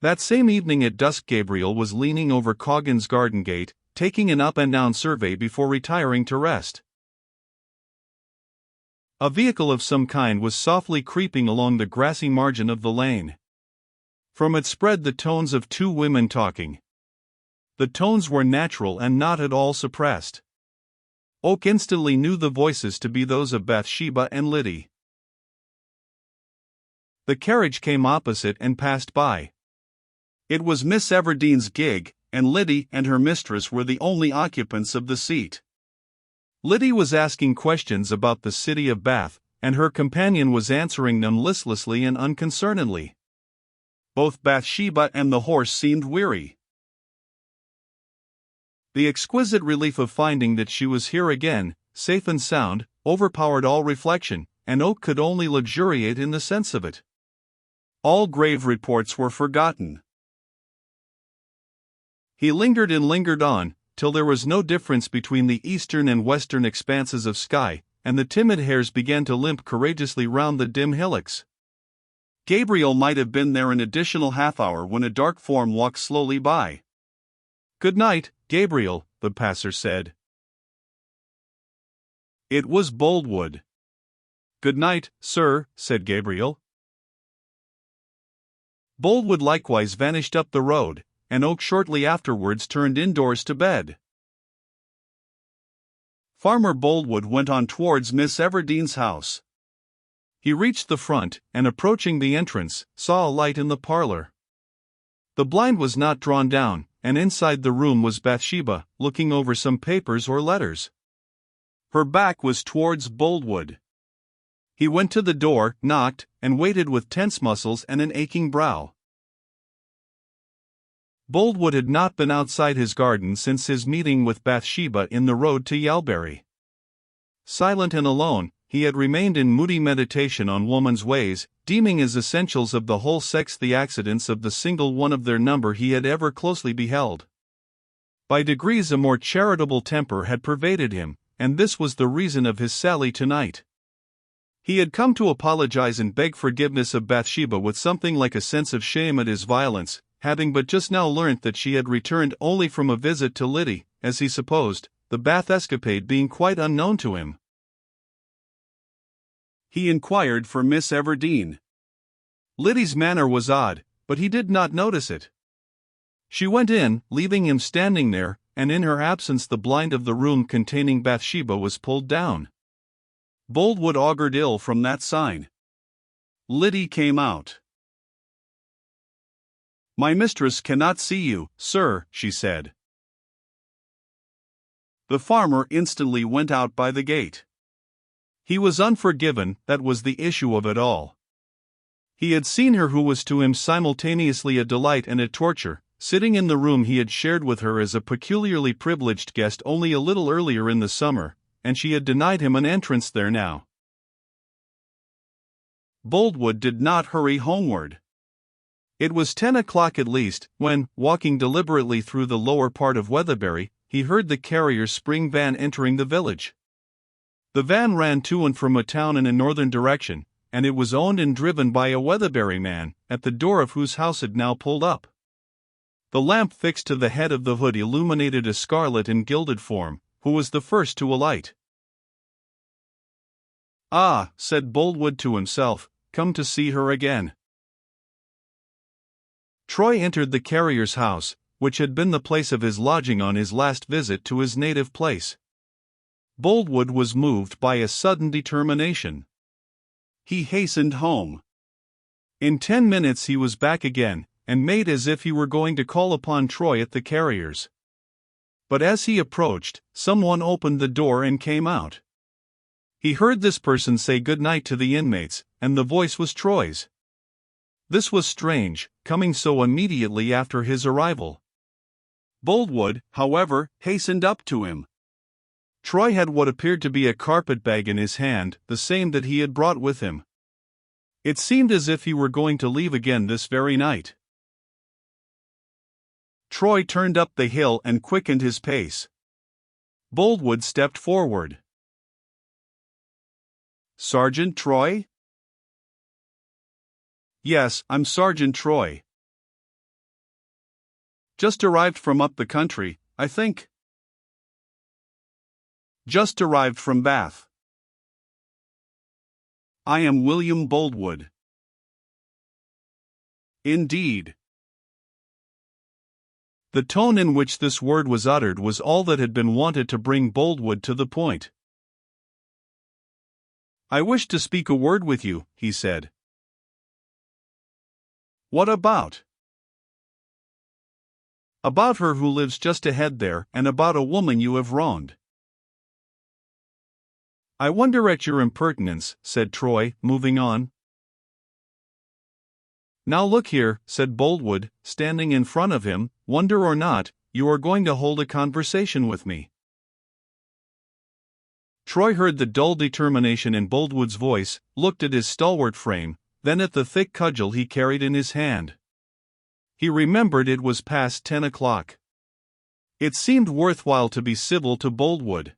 That same evening at dusk, Gabriel was leaning over Coggan's garden gate, taking an up-and-down survey before retiring to rest. A vehicle of some kind was softly creeping along the grassy margin of the lane. From it spread the tones of two women talking. The tones were natural and not at all suppressed. Oak instantly knew the voices to be those of Bathsheba and Liddy. The carriage came opposite and passed by. It was Miss Everdene's gig, and Liddy and her mistress were the only occupants of the seat. Liddy was asking questions about the city of Bath, and her companion was answering them listlessly and unconcernedly. Both Bathsheba and the horse seemed weary. The exquisite relief of finding that she was here again, safe and sound, overpowered all reflection, and Oak could only luxuriate in the sense of it. All grave reports were forgotten. He lingered and lingered on, till there was no difference between the eastern and western expanses of sky, and the timid hares began to limp courageously round the dim hillocks. Gabriel might have been there an additional half-hour when a dark form walked slowly by. "Good night, Gabriel," the passer said. It was Boldwood. "Good night, sir," said Gabriel. Boldwood likewise vanished up the road, and Oak shortly afterwards turned indoors to bed. Farmer Boldwood went on towards Miss Everdene's house. He reached the front, and approaching the entrance, saw a light in the parlor. The blind was not drawn down, and inside the room was Bathsheba, looking over some papers or letters. Her back was towards Boldwood. He went to the door, knocked, and waited with tense muscles and an aching brow. Boldwood had not been outside his garden since his meeting with Bathsheba in the road to Yalbury. Silent and alone, he had remained in moody meditation on woman's ways, deeming as essentials of the whole sex the accidents of the single one of their number he had ever closely beheld. By degrees a more charitable temper had pervaded him, and this was the reason of his sally tonight. He had come to apologize and beg forgiveness of Bathsheba with something like a sense of shame at his violence, having but just now learnt that she had returned only from a visit to Liddy, as he supposed, the Bath escapade being quite unknown to him. He inquired for Miss Everdene. Liddy's manner was odd, but he did not notice it. She went in, leaving him standing there, and in her absence the blind of the room containing Bathsheba was pulled down. Boldwood augured ill from that sign. Liddy came out. "My mistress cannot see you, sir," she said. The farmer instantly went out by the gate. He was unforgiven, that was the issue of it all. He had seen her who was to him simultaneously a delight and a torture, sitting in the room he had shared with her as a peculiarly privileged guest only a little earlier in the summer, and she had denied him an entrance there now. Boldwood did not hurry homeward. It was 10 o'clock at least, when, walking deliberately through the lower part of Weatherbury, he heard the carrier's spring van entering the village. The van ran to and from a town in a northern direction, and it was owned and driven by a Weatherbury man, at the door of whose house it now pulled up. The lamp fixed to the head of the hood illuminated a scarlet and gilded form, who was the first to alight. "Ah," said Boldwood to himself, "come to see her again." Troy entered the carrier's house, which had been the place of his lodging on his last visit to his native place. Boldwood was moved by a sudden determination. He hastened home. In 10 minutes he was back again, and made as if he were going to call upon Troy at the carrier's. But as he approached, someone opened the door and came out. He heard this person say good night to the inmates, and the voice was Troy's. This was strange, coming so immediately after his arrival. Boldwood, however, hastened up to him. Troy had what appeared to be a carpet-bag in his hand, the same that he had brought with him. It seemed as if he were going to leave again this very night. Troy turned up the hill and quickened his pace. Boldwood stepped forward. "Sergeant Troy?" "Yes, I'm Sergeant Troy." Just arrived from up the country, I think. Just arrived from Bath. I am William Boldwood. Indeed. The tone in which this word was uttered was all that had been wanted to bring Boldwood to the point. I wish to speak a word with you, he said. What about? About her who lives just ahead there, and about a woman you have wronged. I wonder at your impertinence, said Troy, moving on. Now look here, said Boldwood, standing in front of him, wonder or not, you are going to hold a conversation with me. Troy heard the dull determination in Boldwood's voice, looked at his stalwart frame, then at the thick cudgel he carried in his hand. He remembered it was past 10 o'clock. It seemed worthwhile to be civil to Boldwood.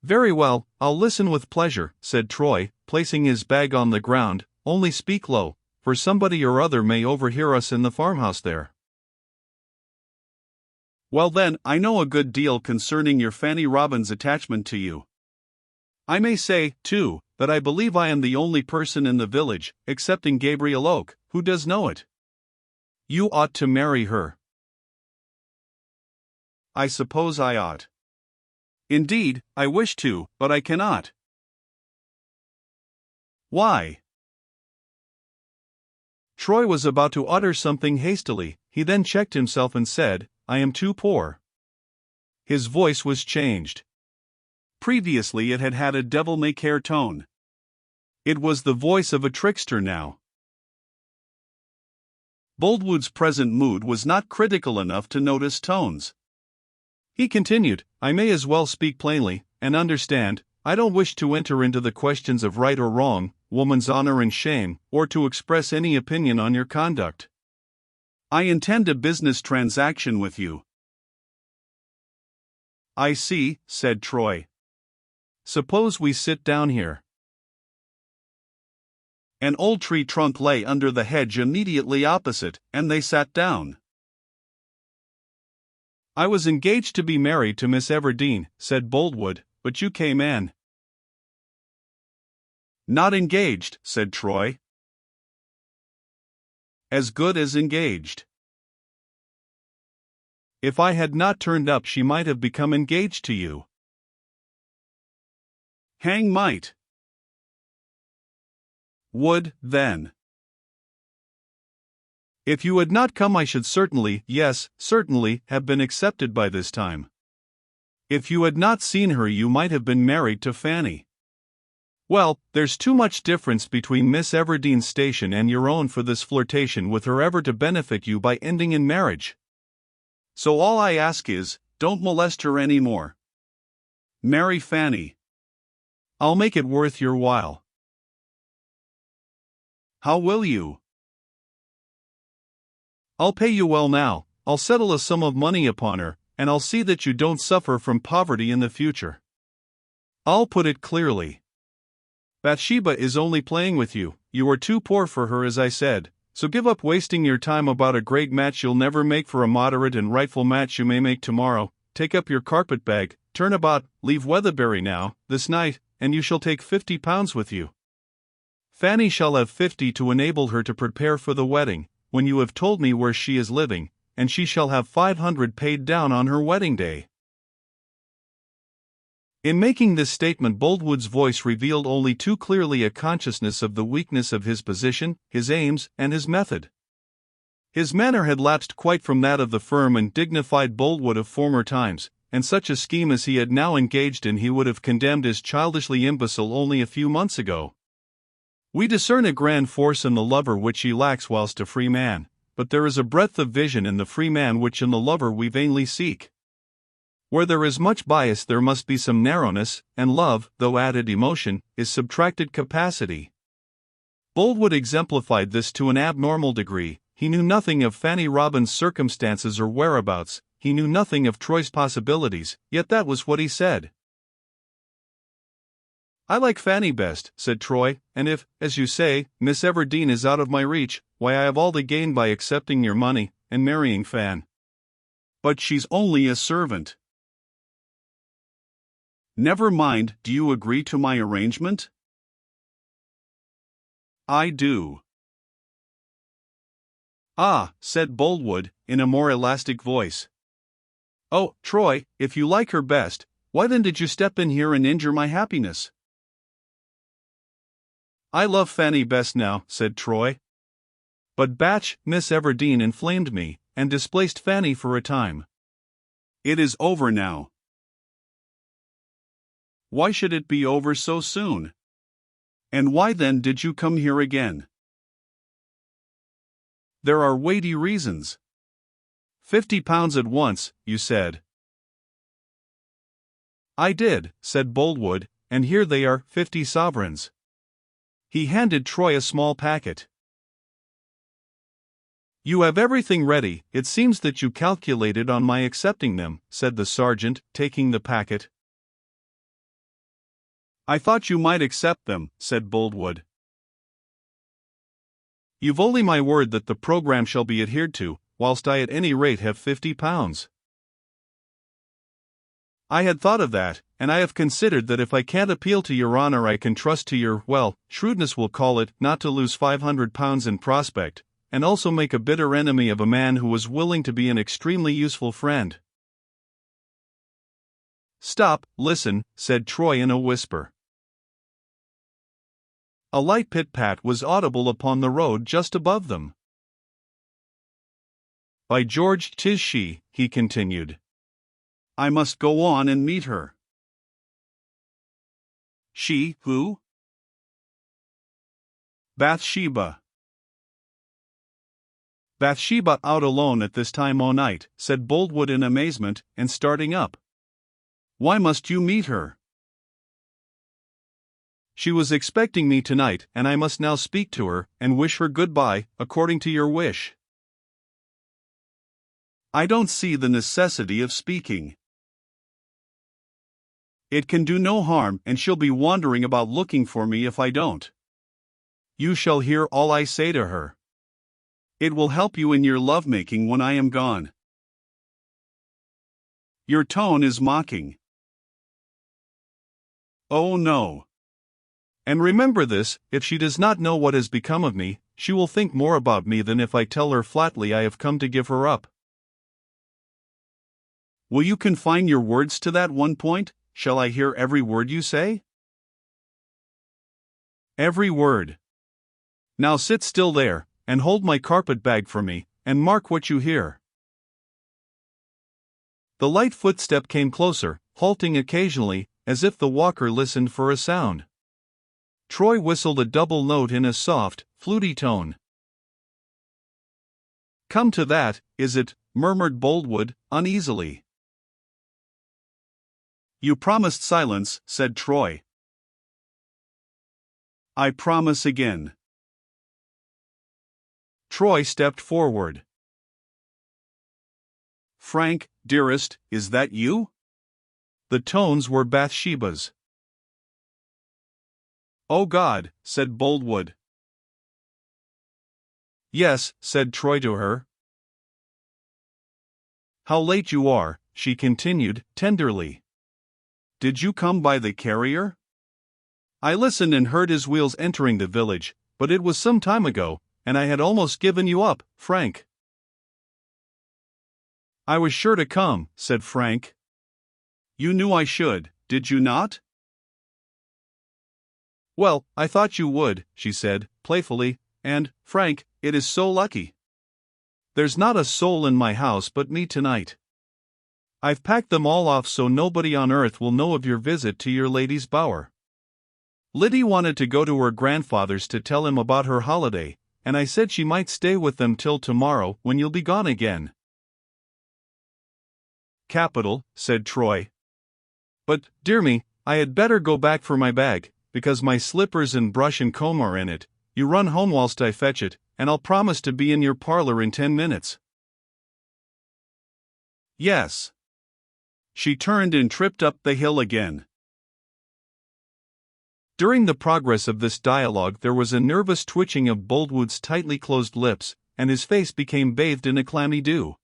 Very well, I'll listen with pleasure, said Troy, placing his bag on the ground, only speak low, for somebody or other may overhear us in the farmhouse there. Well then, I know a good deal concerning your Fanny Robin's attachment to you. I may say, too, that I believe I am the only person in the village, excepting Gabriel Oak, who does know it. You ought to marry her. I suppose I ought. Indeed, I wish to, but I cannot. Why? Troy was about to utter something hastily, he then checked himself and said, I am too poor. His voice was changed. Previously it had had a devil-may-care tone. It was the voice of a trickster now. Boldwood's present mood was not critical enough to notice tones. He continued, I may as well speak plainly, and understand, I don't wish to enter into the questions of right or wrong, woman's honor and shame, or to express any opinion on your conduct. I intend a business transaction with you. I see, said Troy. Suppose we sit down here. An old tree trunk lay under the hedge immediately opposite, and they sat down. I was engaged to be married to Miss Everdene, said Boldwood, but you came in. Not engaged, said Troy. As good as engaged. If I had not turned up, she might have become engaged to you. Hang might. Would, then. If you had not come, I should certainly, yes, certainly, have been accepted by this time. If you had not seen her, you might have been married to Fanny. Well, there's too much difference between Miss Everdene's station and your own for this flirtation with her ever to benefit you by ending in marriage. So all I ask is, don't molest her any more. Marry Fanny. I'll make it worth your while. How will you? I'll pay you well now, I'll settle a sum of money upon her, and I'll see that you don't suffer from poverty in the future. I'll put it clearly. Bathsheba is only playing with you, you are too poor for her as I said, so give up wasting your time about a great match you'll never make for a moderate and rightful match you may make tomorrow. Take up your carpet bag, turn about, leave Weatherbury now, this night, and you shall take £50 with you. Fanny shall have 50 to enable her to prepare for the wedding, when you have told me where she is living, and she shall have 500 paid down on her wedding day. In making this statement, Boldwood's voice revealed only too clearly a consciousness of the weakness of his position, his aims, and his method. His manner had lapsed quite from that of the firm and dignified Boldwood of former times, and such a scheme as he had now engaged in he would have condemned as childishly imbecile only a few months ago. We discern a grand force in the lover which he lacks whilst a free man, but there is a breadth of vision in the free man which in the lover we vainly seek. Where there is much bias there must be some narrowness, and love, though added emotion, is subtracted capacity. Boldwood exemplified this to an abnormal degree. He knew nothing of Fanny Robin's circumstances or whereabouts, he knew nothing of Troy's possibilities, yet that was what he said. I like Fanny best, said Troy, and if, as you say, Miss Everdene is out of my reach, why I have all to gain by accepting your money, and marrying Fan. But she's only a servant. Never mind, do you agree to my arrangement? I do. Ah, said Boldwood, in a more elastic voice. Oh, Troy, if you like her best, why then did you step in here and injure my happiness? I love Fanny best now, said Troy. But Batch, Miss Everdeen inflamed me, and displaced Fanny for a time. It is over now. Why should it be over so soon? And why then did you come here again? There are weighty reasons. £50 at once, you said. I did, said Boldwood, and here they are, 50 sovereigns. He handed Troy a small packet. You have everything ready, it seems that you calculated on my accepting them, said the sergeant, taking the packet. I thought you might accept them, said Boldwood. You've only my word that the program shall be adhered to, whilst I at any rate have £50. I had thought of that, and I have considered that if I can't appeal to your honor I can trust to your, well, shrewdness will call it, not to lose £500 in prospect, and also make a bitter enemy of a man who was willing to be an extremely useful friend. Stop, listen, said Troy in a whisper. A light pit-pat was audible upon the road just above them. By George, 'tis she, he continued. I must go on and meet her. She, who? Bathsheba. Bathsheba out alone at this time o' night, said Boldwood in amazement, and starting up. Why must you meet her? She was expecting me tonight, and I must now speak to her, and wish her goodbye, according to your wish. I don't see the necessity of speaking. It can do no harm, and she'll be wandering about looking for me if I don't. You shall hear all I say to her. It will help you in your lovemaking when I am gone. Your tone is mocking. Oh no. And remember this, if she does not know what has become of me, she will think more about me than if I tell her flatly I have come to give her up. Will you confine your words to that one point? Shall I hear every word you say? Every word. Now sit still there, and hold my carpet bag for me, and mark what you hear. The light footstep came closer, halting occasionally, as if the walker listened for a sound. Troy whistled a double note in a soft, fluty tone. Come to that, is it? Murmured Boldwood, uneasily. You promised silence, said Troy. I promise again. Troy stepped forward. Frank, dearest, is that you? The tones were Bathsheba's. Oh God, said Boldwood. Yes, said Troy to her. How late you are, she continued, tenderly. Did you come by the carrier? I listened and heard his wheels entering the village, but it was some time ago, and I had almost given you up, Frank. I was sure to come, said Frank. You knew I should, did you not? Well, I thought you would, she said, playfully, and, Frank, it is so lucky. There's not a soul in my house but me tonight. I've packed them all off so nobody on earth will know of your visit to your lady's bower. Liddy wanted to go to her grandfather's to tell him about her holiday, and I said she might stay with them till tomorrow when you'll be gone again. Capital, said Troy. But, dear me, I had better go back for my bag, because my slippers and brush and comb are in it. You run home whilst I fetch it, and I'll promise to be in your parlor in 10 minutes. Yes. She turned and tripped up the hill again. During the progress of this dialogue there was a nervous twitching of Boldwood's tightly closed lips, and his face became bathed in a clammy dew.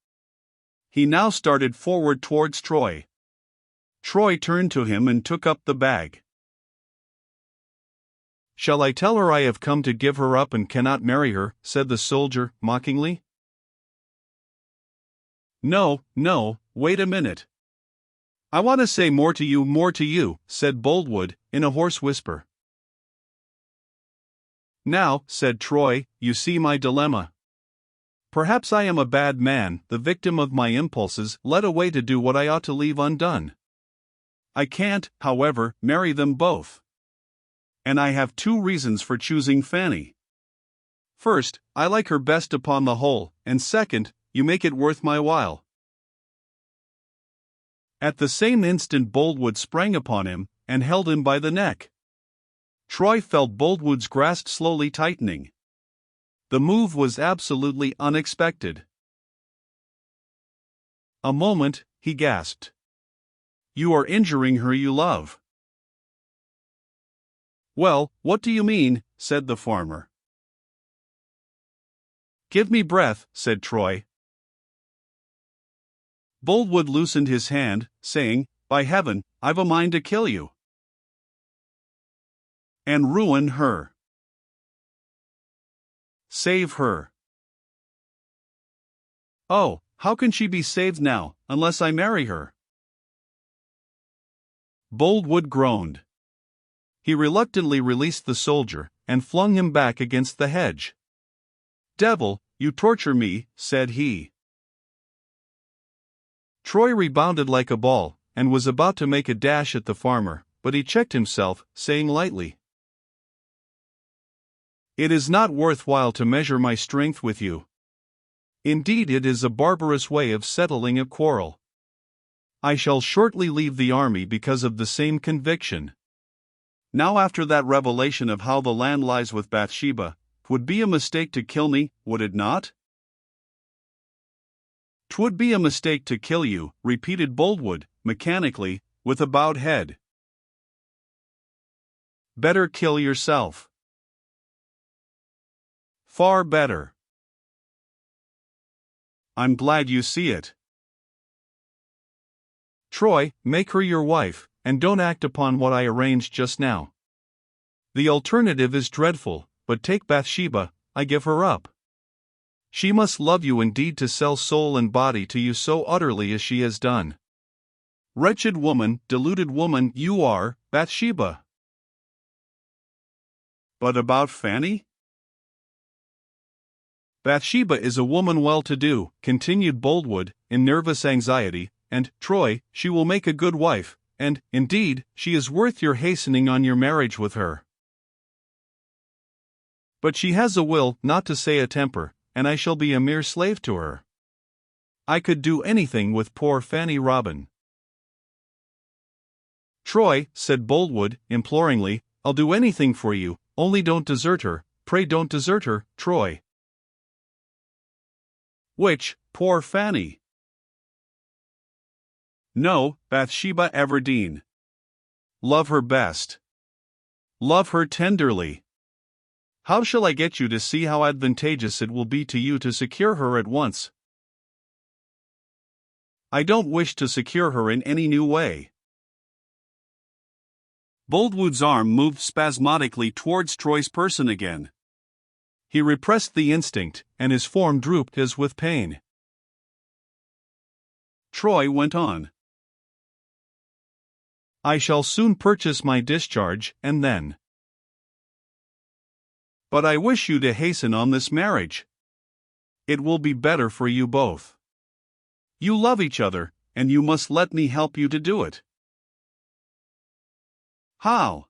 He now started forward towards Troy. Troy turned to him and took up the bag. "Shall I tell her I have come to give her up and cannot marry her?" said the soldier, mockingly. "No, no, wait a minute. I want to say more to you, said Boldwood, in a hoarse whisper. "Now," said Troy, "you see my dilemma. Perhaps I am a bad man, the victim of my impulses, led away to do what I ought to leave undone. I can't, however, marry them both. And I have two reasons for choosing Fanny. First, I like her best upon the whole, and second, you make it worth my while." At the same instant Boldwood sprang upon him, and held him by the neck. Troy felt Boldwood's grasp slowly tightening. The move was absolutely unexpected. "A moment," he gasped. "You are injuring her you love." "Well, what do you mean?" said the farmer. "Give me breath," said Troy. Boldwood loosened his hand, saying, "By heaven, I've a mind to kill you. And ruin her. Save her." "Oh, how can she be saved now, unless I marry her?" Boldwood groaned. He reluctantly released the soldier, and flung him back against the hedge. "Devil, you torture me," said he. Troy rebounded like a ball, and was about to make a dash at the farmer, but he checked himself, saying lightly, "It is not worth while to measure my strength with you. Indeed, it is a barbarous way of settling a quarrel. I shall shortly leave the army because of the same conviction. Now, after that revelation of how the land lies with Bathsheba, 'twould be a mistake to kill me, would it not?" "'Twould be a mistake to kill you," repeated Boldwood, mechanically, with a bowed head. "Better kill yourself." "Far better." "I'm glad you see it." "Troy, make her your wife, and don't act upon what I arranged just now. The alternative is dreadful, but take Bathsheba, I give her up. She must love you indeed to sell soul and body to you so utterly as she has done. Wretched woman, deluded woman, you are, Bathsheba." "But about Fanny?" "Bathsheba is a woman well-to-do," continued Boldwood, in nervous anxiety, "and, Troy, she will make a good wife, and, indeed, she is worth your hastening on your marriage with her. But she has a will, not to say a temper, and I shall be a mere slave to her. I could do anything with poor Fanny Robin." "Troy," said Boldwood, imploringly, "I'll do anything for you, only don't desert her, pray don't desert her, Troy." "Which, poor Fanny?" "No, Bathsheba Everdeen. Love her best. Love her tenderly. How shall I get you to see how advantageous it will be to you to secure her at once?" "I don't wish to secure her in any new way." Boldwood's arm moved spasmodically towards Troy's person again. He repressed the instinct, and his form drooped as with pain. Troy went on. "I shall soon purchase my discharge, and then. But I wish you to hasten on this marriage. It will be better for you both. You love each other, and you must let me help you to do it." "How?"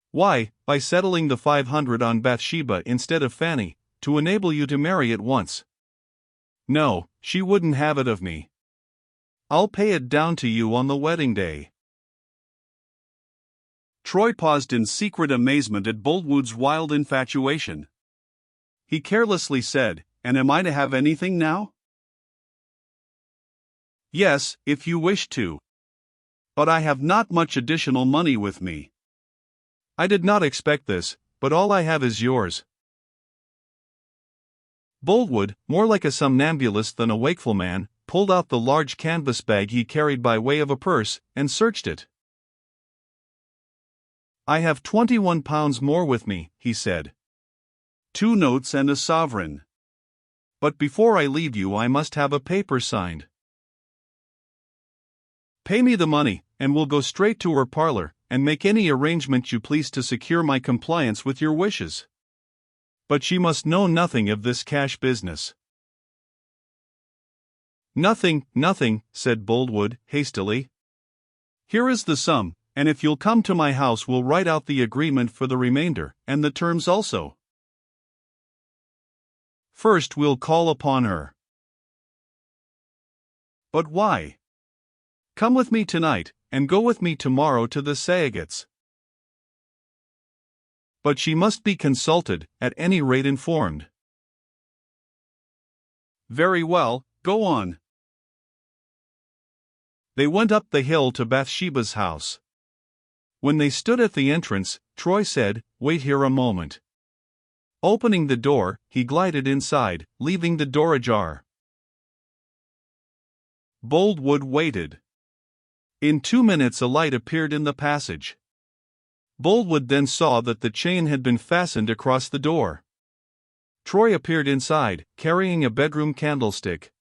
"Why, by settling the 500 on Bathsheba instead of Fanny, to enable you to marry at once. No, she wouldn't have it of me. I'll pay it down to you on the wedding day." Troy paused in secret amazement at Boldwood's wild infatuation. He carelessly said, "And am I to have anything now?" "Yes, if you wish to. But I have not much additional money with me. I did not expect this, but all I have is yours." Boldwood, more like a somnambulist than a wakeful man, pulled out the large canvas bag he carried by way of a purse, and searched it. "I have £21 more with me," he said. "2 notes and a sovereign. But before I leave you I must have a paper signed." "Pay me the money, and we'll go straight to her parlor, and make any arrangement you please to secure my compliance with your wishes. But she must know nothing of this cash business." "Nothing, nothing," said Boldwood, hastily. "Here is the sum, and if you'll come to my house we'll write out the agreement for the remainder, and the terms also. First we'll call upon her." "But why?" "Come with me tonight, and go with me tomorrow to the Sayagets." "But she must be consulted, at any rate informed." "Very well, go on." They went up the hill to Bathsheba's house. When they stood at the entrance, Troy said, "Wait here a moment." Opening the door, he glided inside, leaving the door ajar. Boldwood waited. In 2 minutes a light appeared in the passage. Boldwood then saw that the chain had been fastened across the door. Troy appeared inside, carrying a bedroom candlestick.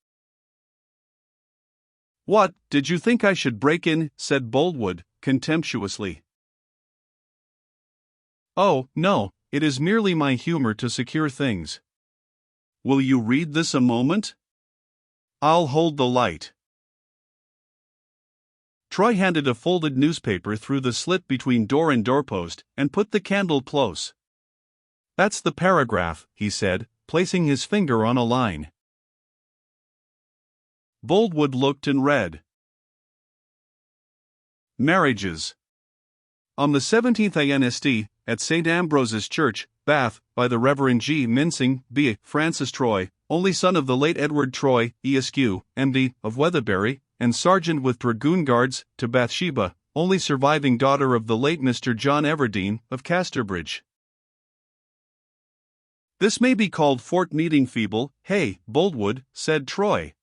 "What, did you think I should break in?" said Boldwood, contemptuously. "Oh, no, it is merely my humor to secure things." "Will you read this a moment?" "I'll hold the light." Troy handed a folded newspaper through the slit between door and doorpost, and put the candle close. "That's the paragraph," he said, placing his finger on a line. Boldwood looked and read. "Marriages. On the 17th Inst. at St. Ambrose's Church, Bath, by the Reverend G. Mincing, B. Francis Troy, only son of the late Edward Troy, Esq., M.D., of Weatherbury, and Sergeant with Dragoon Guards, to Bathsheba, only surviving daughter of the late Mr. John Everdene, of Casterbridge." "This may be called Fort Meeting feeble, hey, Boldwood," said Troy.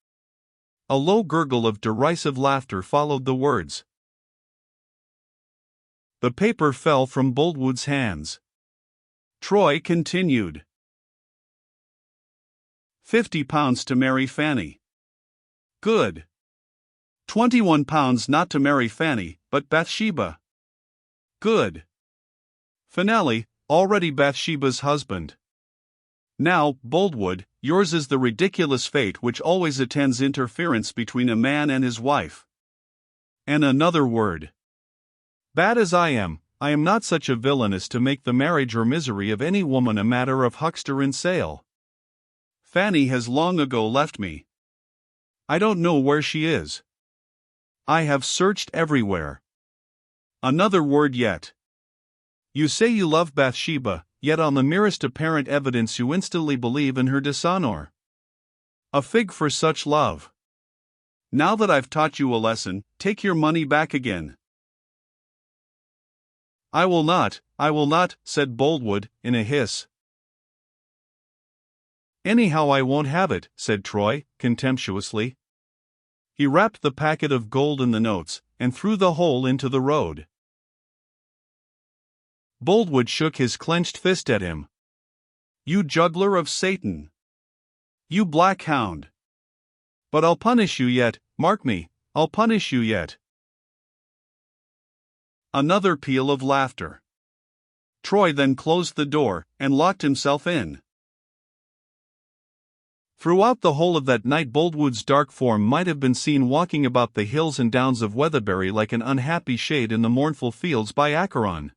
A low gurgle of derisive laughter followed the words. The paper fell from Boldwood's hands. Troy continued. £50 to marry Fanny. Good. £21 not to marry Fanny, but Bathsheba. Good. Finale, already Bathsheba's husband. Now, Boldwood, yours is the ridiculous fate which always attends interference between a man and his wife. And another word. Bad as I am not such a villain as to make the marriage or misery of any woman a matter of huckster and sale. Fanny has long ago left me. I don't know where she is. I have searched everywhere. Another word yet. You say you love Bathsheba, yet on the merest apparent evidence you instantly believe in her dishonor. A fig for such love. Now that I've taught you a lesson, take your money back again." I will not," said Boldwood, in a hiss. "Anyhow I won't have it," said Troy, contemptuously. He wrapped the packet of gold in the notes, and threw the whole into the road. Boldwood shook his clenched fist at him. "You juggler of Satan! You black hound! But I'll punish you yet, mark me, I'll punish you yet." Another peal of laughter. Troy then closed the door, and locked himself in. Throughout the whole of that night Boldwood's dark form might have been seen walking about the hills and downs of Weatherbury like an unhappy shade in the mournful fields by Acheron.